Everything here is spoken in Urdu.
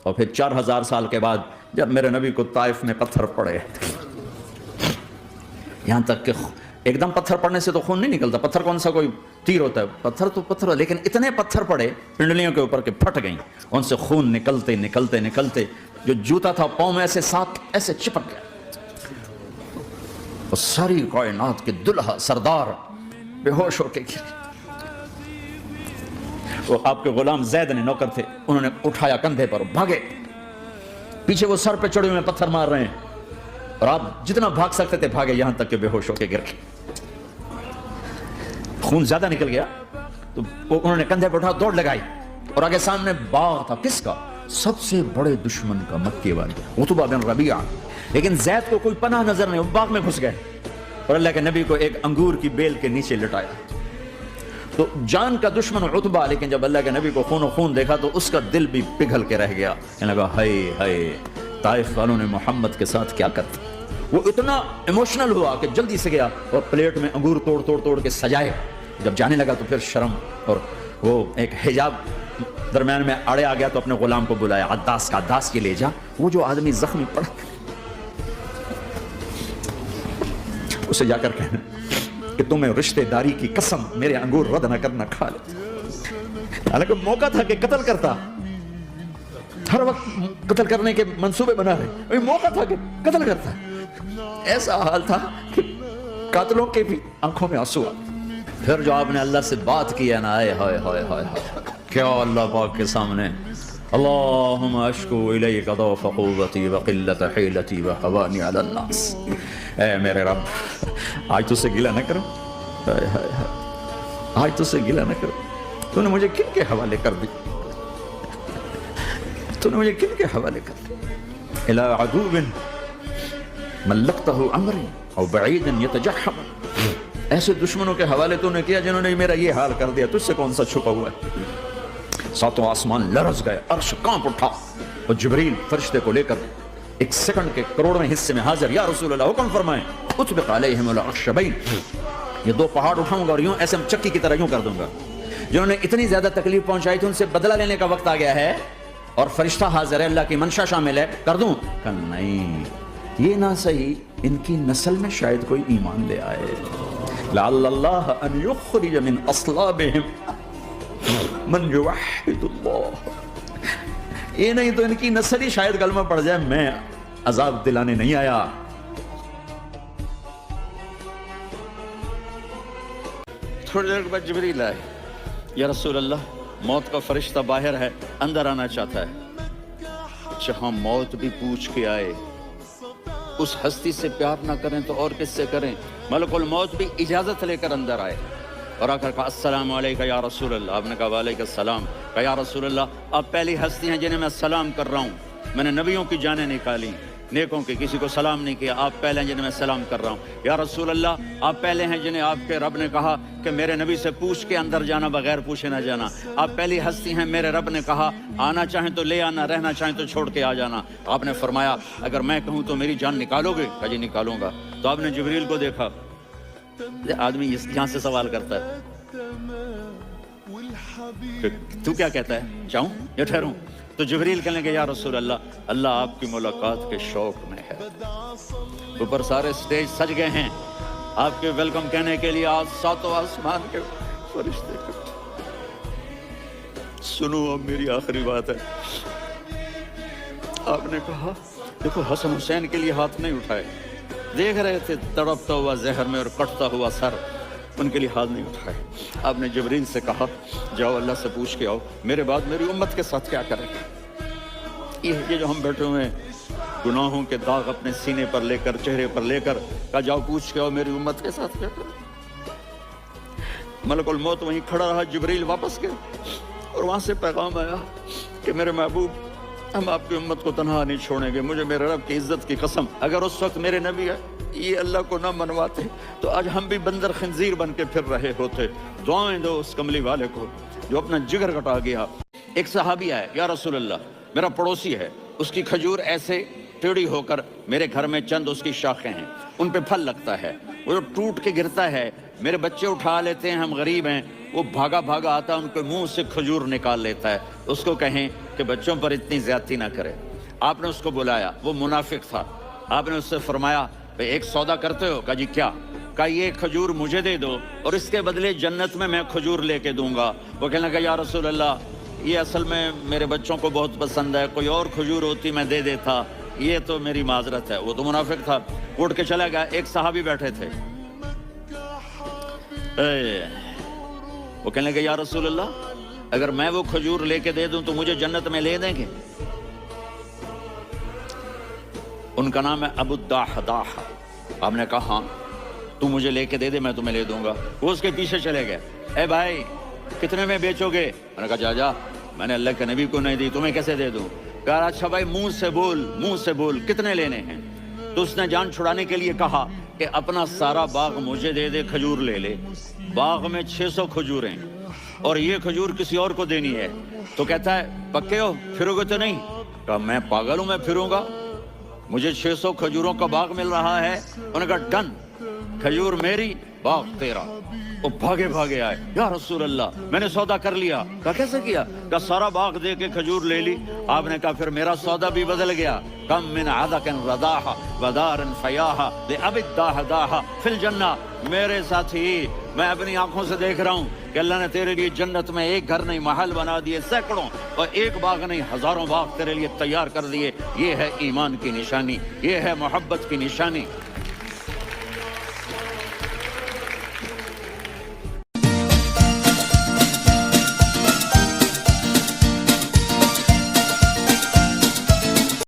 اور پھر 4000 سال کے بعد جب میرے نبی کو طائف میں پتھر پڑے، یہاں تک کہ ایک دم پتھر پڑنے سے تو خون نہیں نکلتا، پتھر کون سا کوئی تیر ہوتا ہے، پتھر تو پتھر، لیکن اتنے پتھر پڑے پنڈلیوں کے اوپر کہ پھٹ گئیں، ان سے خون نکلتے نکلتے نکلتے جو جوتا تھا پاؤں میں ایسے ساتھ ایسے چپک گیا، اور ساری کائنات کے دلہا سردار بے ہوش ہو کے گرے۔ وہ آپ کے غلام زید نے نوکر تھے، انہوں نے اٹھایا کندھے پر، بھاگے، پیچھے وہ سر پہ چڑھے ہوئے پتھر مار رہے ہیں، اور آپ جتنا بھاگ سکتے تھے بھاگے، یہاں تک کہ بے ہوش ہو کے گر گئے، خون زیادہ نکل گیا تو انہوں نے کندھے پہ اٹھا دوڑ لگائی، اور آگے سامنے باغ تھا، کس کا؟ سب سے بڑے دشمن کا، مکے والے عتبہ بن ربیعہ، لیکن زید کو کوئی پناہ نظر نہیں، وہ باغ میں گھس گئے، اور اللہ کے نبی کو ایک انگور کی بیل کے نیچے لٹایا۔ تو جان کا دشمن عتبہ، لیکن جب اللہ کے نبی کو خون و خون دیکھا تو اس کا دل بھی پگھل کے رہ گیا، کہنے لگا ہائے ہائے طائف والوں نے محمد کے ساتھ کیا کرتا۔ وہ اتنا ایموشنل ہوا کہ جلدی سے گیا اور پلیٹ میں انگور توڑ توڑ توڑ کے سجائے، جب جانے لگا تو پھر شرم اور وہ ایک حجاب درمیان میں آڑے آ گیا، تو اپنے غلام کو بلایا، عداس کا، عداس کے لے جا وہ جو آدمی زخمی پڑا، اسے جا کر کہنا کہ تمہیں رشتہ داری کی قسم میرے انگور رد نہ کرنا، کھا لے۔ حالانکہ موقع تھا کہ قتل کرتا، ہر وقت قتل کرنے کے منصوبے بنا رہے، موقع تھا کہ قتل کرتا، ایسا حال تھا کہ قاتلوں کے بھی آنکھوں میں آنسو آ۔ پھر جو آپ نے اللہ سے بات کی ہے نا، آئے ہائے ہائے ہائے کیا اللہ پاک کے سامنے، اللہم اشکو الیک ضعف قوتی وقلت حیلتی وہوانی علی الناس، اے میرے رب آج تو سے گلہ نہ کرو، آج تو سے گلہ نہ کرو، تو نے مجھے کن کے حوالے کر دی، تو نے مجھے کن کے حوالے کر دی، الی عدو ملکتہ امری او بعید یتجحم، ایسے دشمنوں کے حوالے تو نے کیا جنہوں نے میرا یہ حال کر دیا، تجھ سے کون سا چھپا ہوا ہے۔ ساتوں آسمان لرز گئے، عرش کانپ اٹھا، اور جبریل فرشتے کو لے کر ایک سیکنڈ کے کروڑویں حصے میں حاضر، یا رسول اللہ حکم فرمائیں، اطبق علیہم الاخشبین، یہ دو پہاڑ اٹھاؤں گا اور یوں ایسے چکی کی طرح یوں کر دوں گا، جنہوں نے اتنی زیادہ تکلیف پہنچائی تھی ان سے بدلہ لینے کا وقت آ گیا ہے، اور فرشتہ حاضر ہے، اللہ کی منشا شامل ہے، کر دوں؟ کہ نہیں، یہ نہ صحیح، ان کی نسل میں شاید کوئی ایمان لے آئے، لعل اللہ ان یخرج من اصلابہم من یوحد اللہ، یہ نہیں تو ان کی نسل ہی شاید کلمہ پڑ جائے، میں عذاب دلانے نہیں آیا۔ تھوڑی دیر کے بعد جبریل آئے، یا رسول اللہ موت کا فرشتہ باہر ہے، اندر آنا چاہتا ہے۔ جہاں موت بھی پوچھ کے آئے، اس ہستی سے پیار نہ کریں تو اور کس سے کریں؟ ملک الموت بھی اجازت لے کر اندر آئے اور آ کر کہا السلام علیکم یا رسول اللہ، آپ نے کہا وعلیکم السلام، کہا یا رسول اللہ آپ پہلی ہستی ہیں جنہیں میں سلام کر رہا ہوں، میں نے نبیوں کی جانیں نکالی، نیکوں کی کسی کو سلام نہیں کیا، آپ پہلے ہیں جنہیں میں سلام کر رہا ہوں، یا رسول اللہ آپ پہلے ہیں جنہیں آپ کے رب نے کہا کہ میرے نبی سے پوچھ کے اندر جانا، بغیر پوچھے نہ جانا، آپ پہلی ہستی ہیں، میرے رب نے کہا آنا چاہیں تو لے آنا، رہنا چاہیں تو چھوڑ کے آ جانا۔ آپ نے فرمایا اگر میں کہوں تو میری جان نکالو گے؟ کہا جی نکالوں گا۔ تو آپ نے جبریل کو دیکھا، آدمی یہاں سے سوال کرتا ہے کہ تو کیا کہتا ہے، جاؤں یا ٹھہروں؟ تو جبریل کہنے لگے یا رسول اللہ، اللہ آپ کی ملاقات کے شوق میں ہے، اوپر سارے سٹیج سج گئے ہیں آپ کے ویلکم کہنے کے لیے، آج ساتوں آسمان کے فرشتے کو سنو اب میری آخری بات ہے۔ آپ نے کہا دیکھو حسن حسین کے لیے ہاتھ نہیں اٹھائے، دیکھ رہے تھے تڑپتا ہوا زہر میں اور کٹتا ہوا سر، ان کے لیے ہاتھ نہیں اٹھائے۔ آپ نے جبریل سے کہا جاؤ اللہ سے پوچھ کے آؤ میرے بعد میری امت کے ساتھ کیا کریں گے۔ یہ جو ہم بیٹھے ہوئے ہیں گناہوں کے داغ اپنے سینے پر لے کر، چہرے پر لے کر، کہا جاؤ پوچھ کے آؤ میری امت کے ساتھ کیا کریں۔ ملک الموت وہیں کھڑا رہا، جبریل واپس گئے اور وہاں سے پیغام آیا کہ میرے محبوب ہم آپ کی امت کو تنہا نہیں چھوڑیں گے، مجھے میرے رب کی عزت کی قسم اگر اس وقت میرے نبی ہے یہ اللہ کو نہ منواتے تو آج ہم بھی بندر خنزیر بن کے پھر رہے ہوتے۔ دعائیں دو اس کملی والے کو جو اپنا جگر کٹا گیا۔ ایک صحابی آئے، یا رسول اللہ میرا پڑوسی ہے، اس کی کھجور ایسے ٹیڑھی ہو کر میرے گھر میں چند اس کی شاخیں ہیں، ان پہ پھل لگتا ہے، وہ جو ٹوٹ کے گرتا ہے، میرے بچے اٹھا لیتے ہیں، ہم غریب ہیں، وہ بھاگا بھاگا آتا ہے، ان کے منہ سے کھجور نکال لیتا ہے، اس کو کہیں کہ بچوں پر اتنی زیادتی نہ کرے۔ آپ نے اس کو بلایا، وہ منافق تھا، آپ نے اس سے فرمایا بھئی ایک سودا کرتے ہو؟ کہا جی کیا؟ کہا یہ کھجور مجھے دے دو اور اس کے بدلے جنت میں کھجور لے کے دوں گا۔ وہ کہنے لگا یا رسول اللہ یہ اصل میں میرے بچوں کو بہت پسند ہے، کوئی اور کھجور ہوتی میں دے دیتا، یہ تو میری معذرت ہے۔ وہ تو منافق تھا، اٹھ کے چلا گیا۔ ایک صحابی بیٹھے تھے، وہ کہنے لگے یا رسول اللہ اگر میں وہ کھجور لے کے دے دوں تو مجھے جنت میں لے دیں گے؟ ان کا نام ہے ابو الدحداح۔ آپ نے کہا ہاں تو مجھے لے کے دے دے، میں تمہیں لے دوں گا۔ وہ اس کے پیچھے چلے گئے، اے بھائی کتنے میں بیچو گے؟ میں نے کہا جا میں نے اللہ کے نبی کو نہیں دی، تمہیں کیسے دے دوں؟ کہا اچھا بھائی منہ سے بول کتنے لینے ہیں؟ تو اس نے جان چھڑانے کے لیے کہا کہ اپنا سارا باغ مجھے دے دے، کھجور لے لے۔ باغ میں 600 کھجوریں اور یہ کھجور کسی اور کو دینی ہے۔ تو کہتا ہے پکے ہو، پھرو گے تو نہیں؟ کہا میں پاگل ہوں، میں پھروں گا؟ مجھے 600 کھجوروں کا باغ مل رہا ہے۔ انہوں نے کہا ڈن، کھجور میری، باغ تیرا۔ وہ بھاگے بھاگے آئے، یا رسول اللہ میں نے سودا کر لیا۔ کہا کیسے کیا؟ کہا سارا باغ دے کے کھجور لے لی۔ آپ نے کہا پھر میرا سودا بھی بدل گیا۔ کم من عدق رداح ودار فیاح لأبی الدحداح فی الجنہ۔ میرے ساتھی میں اپنی آنکھوں سے دیکھ رہا ہوں کہ اللہ نے تیرے لیے جنت میں ایک گھر نہیں محل بنا دیے، سینکڑوں، اور ایک باغ نہیں ہزاروں باغ تیرے لیے تیار کر دیے۔ یہ ہے ایمان کی نشانی، یہ ہے محبت کی نشانی۔